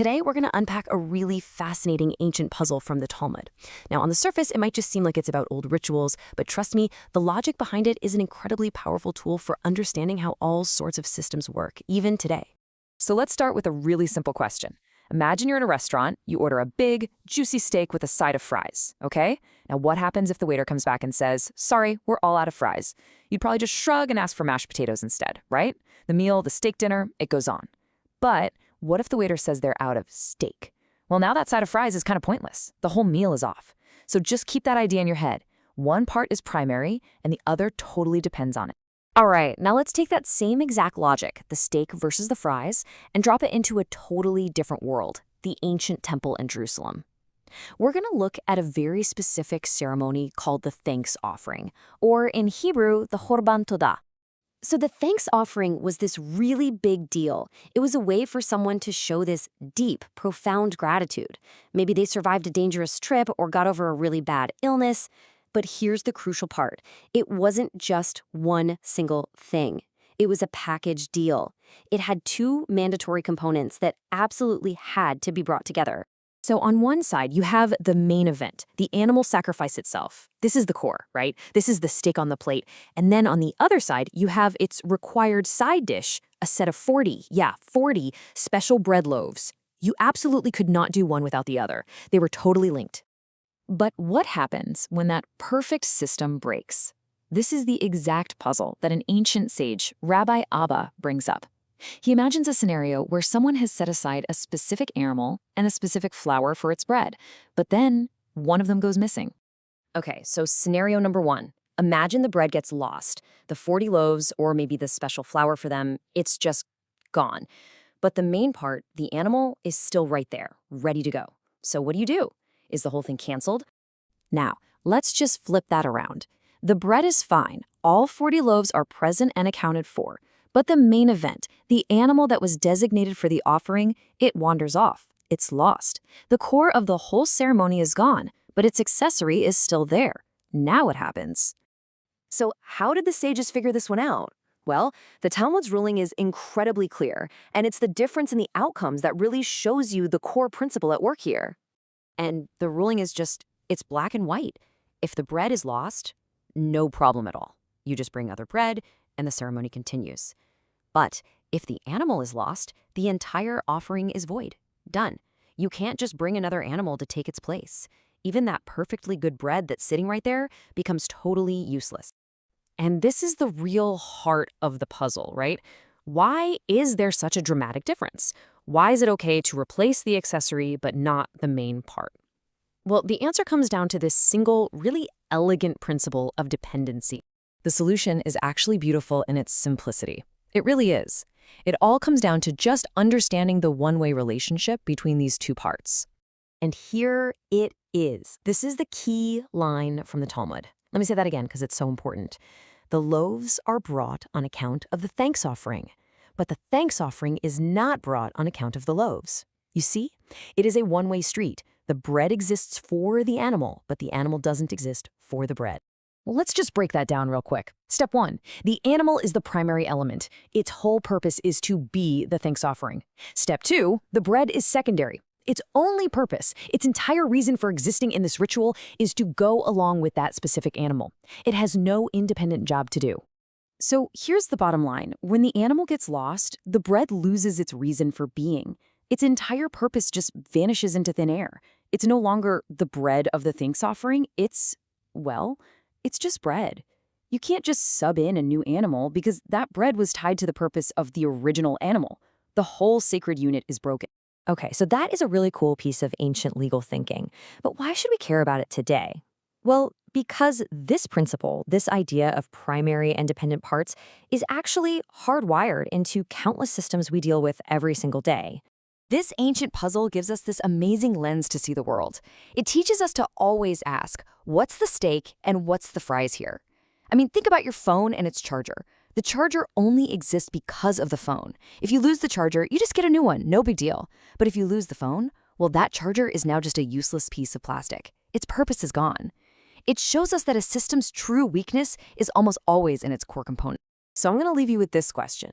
Today, we're going to unpack a really fascinating ancient puzzle from the Talmud. Now, on the surface, it might just seem like it's about old rituals, but trust me, the logic behind it is an incredibly powerful tool for understanding how all sorts of systems work, even today. So let's start with a really simple question. Imagine you're in a restaurant, you order a big, juicy steak with a side of fries, okay? Now what happens if the waiter comes back and says, sorry, we're all out of fries? You'd probably just shrug and ask for mashed potatoes instead, right? The meal, the steak dinner, it goes on. But what if the waiter says they're out of steak? Well, now that side of fries is kind of pointless. The whole meal is off. So just keep that idea in your head. One part is primary, and the other totally depends on it. All right, now let's take that same exact logic, the steak versus the fries, and drop it into a totally different world, the ancient temple in Jerusalem. We're going to look at a very specific ceremony called the thanks offering, or in Hebrew, the Korban Todah. So the thanks offering was this really big deal. It was a way for someone to show this deep, profound gratitude. Maybe they survived a dangerous trip or got over a really bad illness. But here's the crucial part. It wasn't just one single thing. It was a package deal. It had two mandatory components that absolutely had to be brought together. So on one side, you have the main event, the animal sacrifice itself. This is the core, right? This is the steak on the plate. And then on the other side, you have its required side dish, a set of 40 special bread loaves. You absolutely could not do one without the other. They were totally linked. But what happens when that perfect system breaks? This is the exact puzzle that an ancient sage, Rabbi Abba, brings up. He imagines a scenario where someone has set aside a specific animal and a specific flour for its bread, but then one of them goes missing. Okay, so scenario number one. Imagine the bread gets lost. The 40 loaves, or maybe the special flour for them, it's just gone. But the main part, the animal, is still right there, ready to go. So what do? Is the whole thing canceled? Now, let's just flip that around. The bread is fine. All 40 loaves are present and accounted for. But the main event, the animal that was designated for the offering, it wanders off. It's lost. The core of the whole ceremony is gone, but its accessory is still there. Now what happens? So how did the sages figure this one out? Well, the Talmud's ruling is incredibly clear, and it's the difference in the outcomes that really shows you the core principle at work here. And the ruling is just, it's black and white. If the bread is lost, no problem at all. You just bring other bread, and the ceremony continues. But if the animal is lost, the entire offering is void. Done. You can't just bring another animal to take its place. Even that perfectly good bread that's sitting right there becomes totally useless. And this is the real heart of the puzzle, right? Why is there such a dramatic difference? Why is it okay to replace the accessory but not the main part? Well, the answer comes down to this single, really elegant principle of dependency. The solution is actually beautiful in its simplicity. It really is. It all comes down to just understanding the one-way relationship between these two parts. And here it is. This is the key line from the Talmud. Let me say that again because it's so important. The loaves are brought on account of the thanks offering, but the thanks offering is not brought on account of the loaves. You see? It is a one-way street. The bread exists for the animal, but the animal doesn't exist for the bread. Well, let's just break that down real quick. Step one, the animal is the primary element. Its whole purpose is to be the thanks offering. Step two, the bread is secondary. Its only purpose, its entire reason for existing in this ritual is to go along with that specific animal. It has no independent job to do. So here's the bottom line. When the animal gets lost, the bread loses its reason for being. Its entire purpose just vanishes into thin air. It's no longer the bread of the thanks offering. It's just bread. You can't just sub in a new animal because that bread was tied to the purpose of the original animal. The whole sacred unit is broken. Okay, so that is a really cool piece of ancient legal thinking. But why should we care about it today? Well, because this principle, this idea of primary and dependent parts, is actually hardwired into countless systems we deal with every single day. This ancient puzzle gives us this amazing lens to see the world. It teaches us to always ask, what's the steak and what's the fries here? I mean, think about your phone and its charger. The charger only exists because of the phone. If you lose the charger, you just get a new one, no big deal. But if you lose the phone, well, that charger is now just a useless piece of plastic. Its purpose is gone. It shows us that a system's true weakness is almost always in its core component. So I'm going to leave you with this question.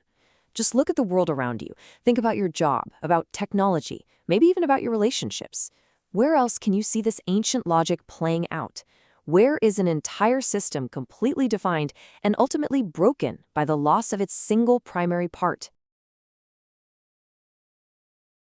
Just look at the world around you. Think about your job, about technology, maybe even about your relationships. Where else can you see this ancient logic playing out? Where is an entire system completely defined and ultimately broken by the loss of its single primary part?